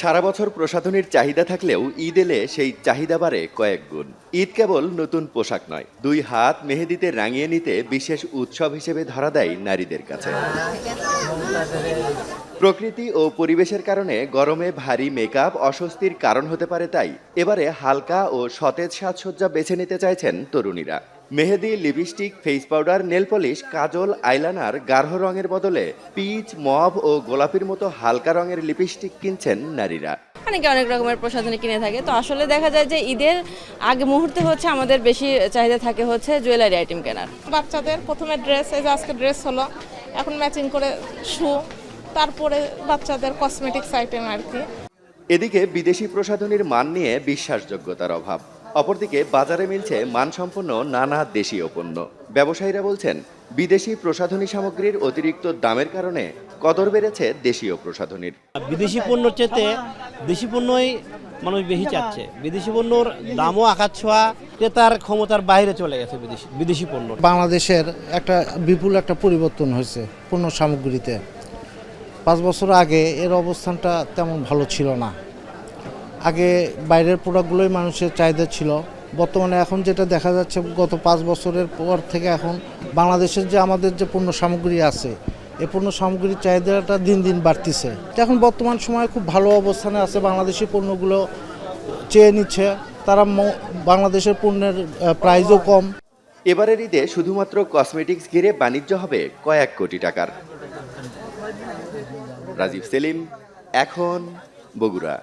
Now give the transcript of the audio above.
সারা বছর প্রসাধনীর চাহিদা থাকলেও ঈদ এলে সেই চাহিদা বাড়ে কয়েক গুণ। ঈদ কেবল নতুন পোশাক নয়, দুই হাত মেহেদিতে রাঙিয়ে নিতে বিশেষ উৎসব হিসেবে ধরা দেয় নারীদের কাছে। প্রকৃতি ও পরিবেশের কারণে গরমে ভারী মেকআপ অস্বস্তির কারণ হতে পারে, তাই এবারে হালকা ও সতেজ সাজসজ্জা বেছে নিতে চাইছেন তরুণীরা। মেহেদি, lipstick, face powder, nail polish, কাজল, আইলাইনার, গাঢ় রঙের বদলে পিচ, মভ ও গোলাপির মতো হালকা রঙের লিপস্টিক কিনছেন নারীরা। অনেকে অনেক রকমের প্রসাধনী কিনে থাকে, তো আসলে দেখা যায় যে ঈদের আগে মুহূর্তে হচ্ছে আমাদের বেশি চাহিদা থাকে হচ্ছে জুয়েলারি আইটেম কেনার। বাচ্চাদের প্রথমে ড্রেস, এই যে আজকে ড্রেস হলো, এখন ম্যাচিং করে শু, তারপরে বাচ্চাদের কসমেটিক্স আইটেম আর কি। এদিকে বিদেশি প্রসাধনীর মান নিয়ে বিশ্বাসযোগ্যতার অভাব, অপরদিকে বাজারে মিলছে মানসম্পন্ন নানা দেশীয় পণ্য। ব্যবসায়ীরা বলছেন, বিদেশি প্রসাধনী সামগ্রীর অতিরিক্ত দামের কারণে কদর বেড়েছে দেশীয় প্রসাধনীর। বিদেশি পণ্যের চেয়ে দেশি পণ্যই মানুষ বেশি চাচ্ছে। বিদেশি পণ্যর দামও আকাশ ছোঁয়া, ক্রেতার ক্ষমতার বাইরে চলে গেছে বিদেশি পণ্য। বাংলাদেশের বিপুল একটা পরিবর্তন হয়েছে পণ্য সামগ্রীতে। 5 বছর আগে এর অবস্থানটা তেমন ভালো ছিল না। আগে বাইরের প্রোডাক্টগুলোই মানুষের চাহিদা ছিল। বর্তমানে এখন যেটা দেখা যাচ্ছে, গত 5 বছরের পর থেকে এখন বাংলাদেশের যে আমাদের যে পণ্য সামগ্রী আছে, এই পণ্য সামগ্রীর চাহিদাটা দিন দিন বাড়তিছে। এখন বর্তমান সময়ে খুব ভালো অবস্থানে আছে, বাংলাদেশি পণ্যগুলো চেয়ে নিচ্ছে তারা। বাংলাদেশের পণ্যের প্রাইসও কম। এবারের ঈদে শুধুমাত্র কসমেটিক্স ঘিরে বাণিজ্য হবে কয়েক কোটি টাকার। রাজীব সেলিম, এখন, বগুড়া।